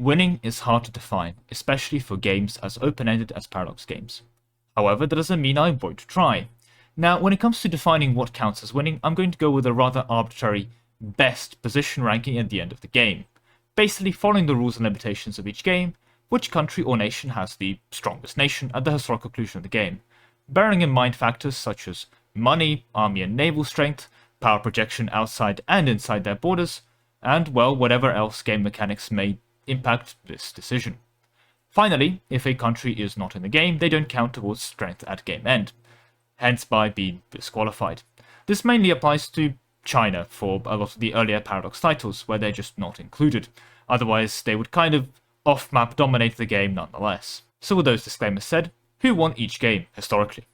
Winning is hard to define, especially for games as open-ended as Paradox games. However, that doesn't mean I won't try. Now, when it comes to defining what counts as winning, I'm going to go with a rather arbitrary best position ranking at the end of the game. Basically, following the rules and limitations of each game, which country or nation has the strongest nation at the historical conclusion of the game, bearing in mind factors such as money, army and naval strength, power projection outside and inside their borders, and, well, whatever else game mechanics may impact this decision. Finally, if a country is not in the game, they don't count towards strength at game end, hence by being disqualified. This mainly applies to China for a lot of the earlier Paradox titles, where they're just not included. Otherwise, they would kind of off-map dominate the game nonetheless. So with those disclaimers said, who won each game, historically?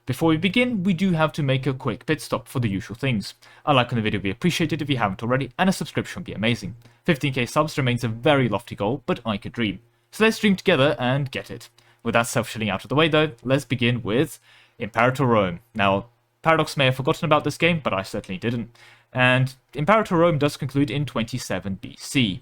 Before we begin, we do have to make a quick pit stop for the usual things. A like on the video would be appreciated if you haven't already, and a subscription would be amazing. 15k subs remains a very lofty goal, but I could dream. So let's dream together and get it. With that self-shilling out of the way though, let's begin with Imperator Rome. Now, Paradox may have forgotten about this game, but I certainly didn't. And Imperator Rome does conclude in 27 BC.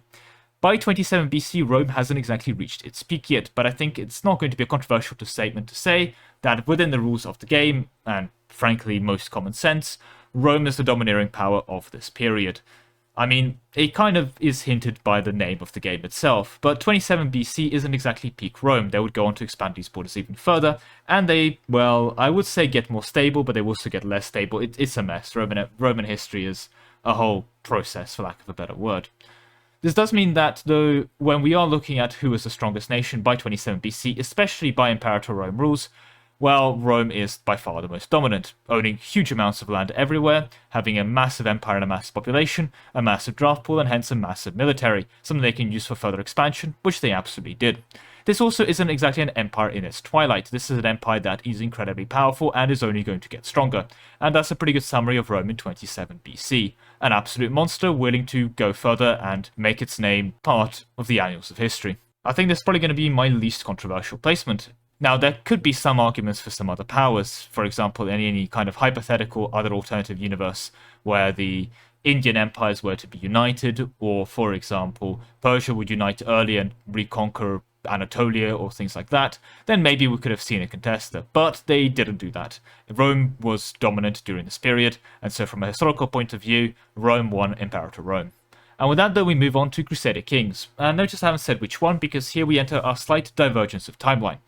By 27 BC, Rome hasn't exactly reached its peak yet, but I think it's not going to be a controversial statement to say that within the rules of the game, and frankly most common sense, Rome is the domineering power of this period. I mean, it kind of is hinted by the name of the game itself, but 27 BC isn't exactly peak Rome. They would go on to expand these borders even further, and they, well, I would say get more stable, but they will also get less stable. It's a mess. Roman history is a whole process, for lack of a better word. This does mean that, though, when we are looking at who is the strongest nation by 27 BC, especially by Imperator Rome rules, well, Rome is by far the most dominant, owning huge amounts of land everywhere, having a massive empire and a massive population, a massive draft pool, and hence a massive military, something they can use for further expansion, which they absolutely did. This also isn't exactly an empire in its twilight. This is an empire that is incredibly powerful and is only going to get stronger, and that's a pretty good summary of Rome in 27 BC. An absolute monster willing to go further and make its name part of the annals of history. I think this is probably going to be my least controversial placement. Now, there could be some arguments for some other powers, for example, in any kind of hypothetical other alternative universe where the Indian empires were to be united, or, for example, Persia would unite early and reconquer Anatolia or things like that, then maybe we could have seen a contester, but they didn't do that. Rome was dominant during this period, and so from a historical point of view, Rome won Imperator Rome. And with that though, we move on to Crusader Kings. And notice I haven't said which one, because here we enter our slight divergence of timeline.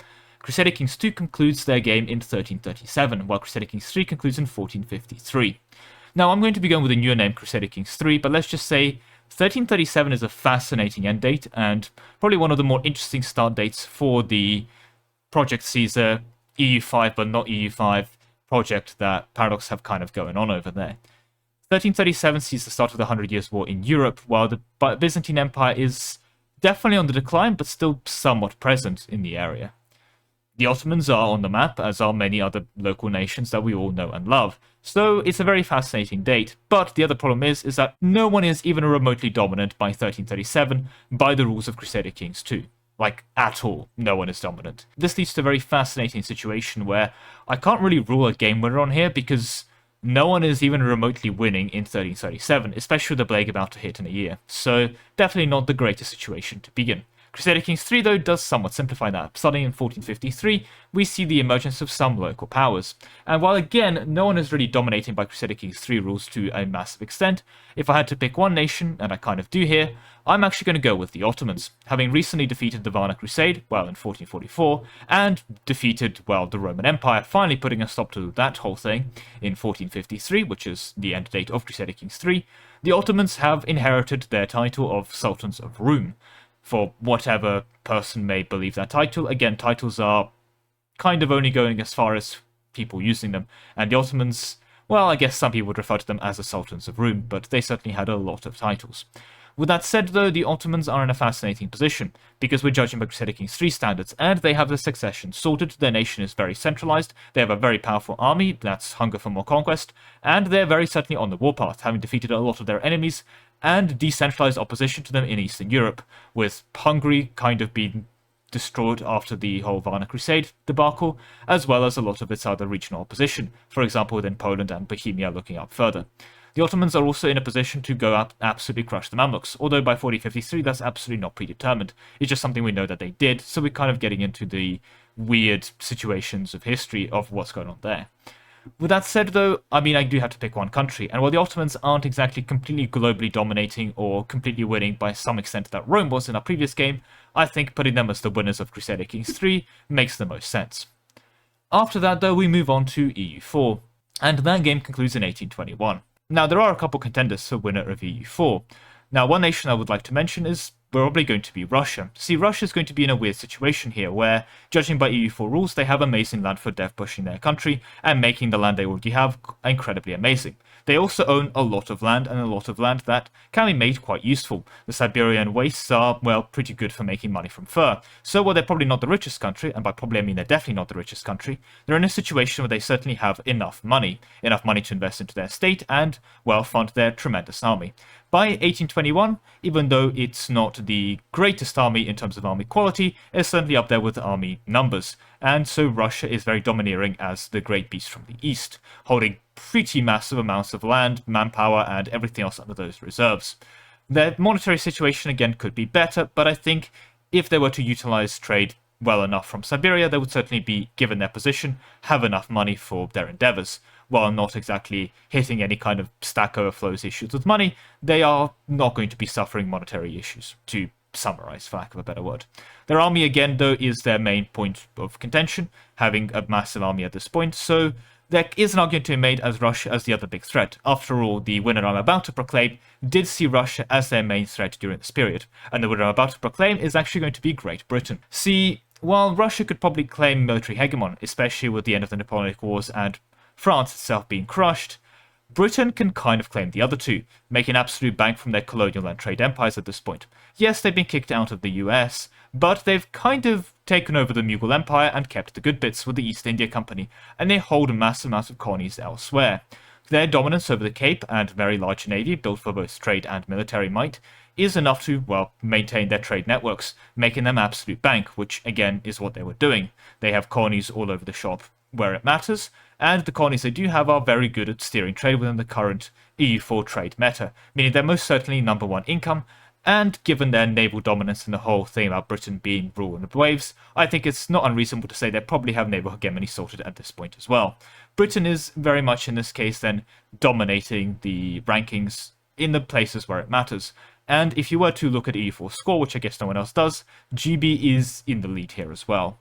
Crusader Kings 2 concludes their game in 1337, while Crusader Kings 3 concludes in 1453. Now, I'm going to be going with a newer name, Crusader Kings 3, but let's just say 1337 is a fascinating end date, and probably one of the more interesting start dates for the Project Caesar, EU5 but not EU5 project that Paradox have kind of going on over there. 1337 sees the start of the 100 Years' War in Europe, while the Byzantine Empire is definitely on the decline, but still somewhat present in the area. The Ottomans are on the map, as are many other local nations that we all know and love. So it's a very fascinating date, but the other problem is that no one is even remotely dominant by 1337 by the rules of Crusader Kings 2. Like, at all, no one is dominant. This leads to a very fascinating situation where I can't really rule a game winner on here because no one is even remotely winning in 1337, especially with the plague about to hit in a year. So definitely not the greatest situation to begin. Crusader Kings 3, though, does somewhat simplify that. Starting in 1453, we see the emergence of some local powers. And while, again, no one is really dominating by Crusader Kings 3 rules to a massive extent, if I had to pick one nation, and I kind of do here, I'm actually going to go with the Ottomans, having recently defeated the Varna Crusade, well, in 1444, and defeated, well, the Roman Empire, finally putting a stop to that whole thing in 1453, which is the end date of Crusader Kings 3. The Ottomans have inherited their title of Sultans of Rome. For whatever person may believe that title. Again, titles are kind of only going as far as people using them. And the Ottomans, well, I guess some people would refer to them as the Sultans of Rome, but they certainly had a lot of titles. With that said, though, the Ottomans are in a fascinating position, because we're judging by Crusader Kings 3 standards, and they have the succession sorted, their nation is very centralized, they have a very powerful army, that's hunger for more conquest, and they're very certainly on the warpath, having defeated a lot of their enemies, and decentralized opposition to them in Eastern Europe, with Hungary kind of being destroyed after the whole Varna Crusade debacle, as well as a lot of its other regional opposition, for example within Poland and Bohemia looking up further. The Ottomans are also in a position to go up absolutely crush the Mamluks, although by 4053 that's absolutely not predetermined. It's just something we know that they did, so we're kind of getting into the weird situations of history of what's going on there. With that said, though, I mean, I do have to pick one country, and while the Ottomans aren't exactly completely globally dominating or completely winning by some extent that Rome was in our previous game, I think putting them as the winners of Crusader Kings 3 makes the most sense. After that, though, we move on to EU4, and that game concludes in 1821. Now, there are a couple contenders for winner of EU4. Now, one nation I would like to mention is probably going to be Russia. See, Russia is going to be in a weird situation here, where, judging by EU4 rules, they have amazing land for dev pushing their country, and making the land they already have incredibly amazing. They also own a lot of land, and a lot of land that can be made quite useful. The Siberian wastes are, well, pretty good for making money from fur. So while they're probably not the richest country, and by probably I mean they're definitely not the richest country, they're in a situation where they certainly have enough money to invest into their state and, well, fund their tremendous army. By 1821, even though it's not the greatest army in terms of army quality, it's certainly up there with army numbers, and so Russia is very domineering as the great beast from the east, holding pretty massive amounts of land, manpower, and everything else under those reserves. Their monetary situation again could be better, but I think if they were to utilize trade well enough from Siberia, they would certainly be, given their position, have enough money for their endeavors. While not exactly hitting any kind of stack overflows issues with money, they are not going to be suffering monetary issues, to summarize, for lack of a better word. Their army, again, though, is their main point of contention, having a massive army at this point, so there is an argument to be made as Russia as the other big threat. After all, the winner I'm about to proclaim did see Russia as their main threat during this period, and the winner I'm about to proclaim is actually going to be Great Britain. See, while Russia could probably claim military hegemon, especially with the end of the Napoleonic Wars and France itself being crushed, Britain can kind of claim the other two, making absolute bank from their colonial and trade empires at this point. Yes, they've been kicked out of the US, but they've kind of taken over the Mughal Empire and kept the good bits with the East India Company, and they hold a massive amount of colonies elsewhere. Their dominance over the Cape and very large navy, built for both trade and military might, is enough to, well, maintain their trade networks, making them absolute bank, which again is what they were doing. They have colonies all over the shop where it matters, and the colonies they do have are very good at steering trade within the current EU4 trade meta, meaning they're most certainly number one income, and given their naval dominance and the whole thing about Britain being rule in the waves, I think it's not unreasonable to say they probably have naval hegemony sorted at this point as well. Britain is very much in this case then dominating the rankings in the places where it matters, and if you were to look at EU4 score, which I guess no one else does, GB is in the lead here as well.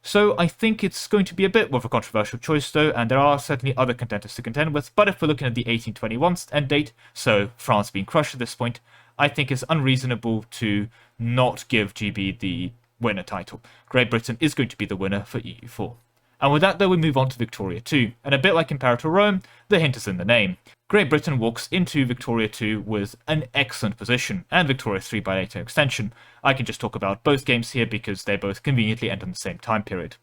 So I think it's going to be a bit more of a controversial choice though, and there are certainly other contenders to contend with, but if we're looking at the 1821 end date, so France being crushed at this point, I think it's unreasonable to not give GB the winner title. Great Britain is going to be the winner for EU4. And with that though, we move on to Victoria 2, and a bit like Imperator Rome, the hint is in the name. Great Britain walks into Victoria 2 with an excellent position, and Victoria 3 by later extension. I can just talk about both games here because they both conveniently end in the same time period.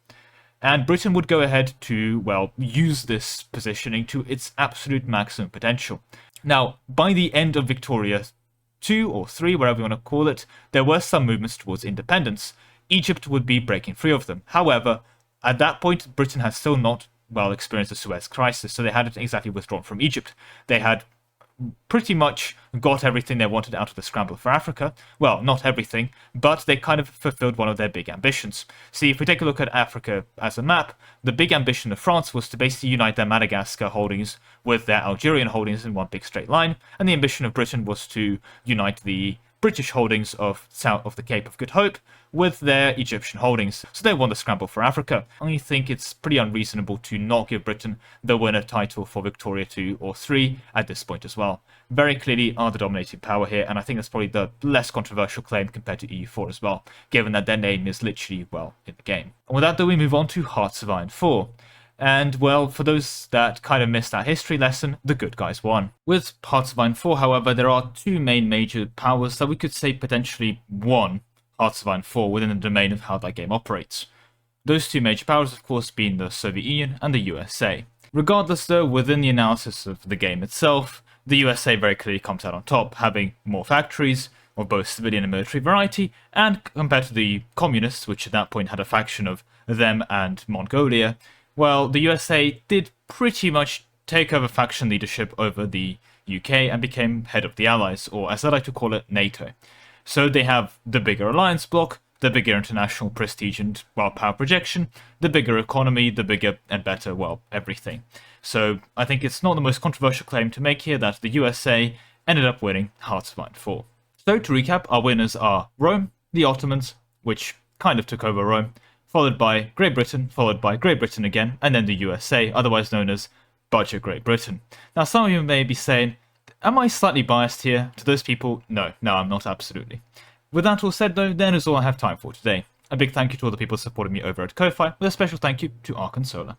And Britain would go ahead to, well, use this positioning to its absolute maximum potential. Now, by the end of Victoria 2 or 3, whatever you want to call it, there were some movements towards independence. Egypt would be breaking free of them. However, at that point, Britain had still not, well, experienced the Suez Crisis, so they hadn't exactly withdrawn from Egypt. They had pretty much got everything they wanted out of the scramble for Africa. Well, not everything, but they kind of fulfilled one of their big ambitions. See, if we take a look at Africa as a map, the big ambition of France was to basically unite their Madagascar holdings with their Algerian holdings in one big straight line, and the ambition of Britain was to unite the British holdings of south of the Cape of Good Hope with their Egyptian holdings, so they won the scramble for Africa. I think it's pretty unreasonable to not give Britain the winner title for Victoria 2 or 3 at this point as well. Very clearly are the dominating power here, and I think that's probably the less controversial claim compared to EU4 as well, given that their name is literally, well, in the game. And with that though, we move on to Hearts of Iron 4. And, well, for those that kind of missed that history lesson, the good guys won. With Hearts of Iron 4, however, there are two main major powers that we could say potentially won Hearts of Iron 4 within the domain of how that game operates. Those two major powers, of course, being the Soviet Union and the USA. Regardless, though, within the analysis of the game itself, the USA very clearly comes out on top, having more factories, of both civilian and military variety, and compared to the communists, which at that point had a faction of them and Mongolia, well, the USA did pretty much take over faction leadership over the UK and became head of the Allies, or as I like to call it, NATO. So they have the bigger alliance bloc, the bigger international prestige and, well, power projection, the bigger economy, the bigger and better, well, everything. So I think it's not the most controversial claim to make here that the USA ended up winning Hearts of Iron 4. So to recap, our winners are Rome, the Ottomans, which kind of took over Rome, followed by Great Britain, followed by Great Britain again, and then the USA, otherwise known as Budget Great Britain. Now some of you may be saying, am I slightly biased here? To those people, no, I'm not, absolutely. With that all said though, that is all I have time for today. A big thank you to all the people supporting me over at Ko-Fi, with a special thank you to Ark and Solar.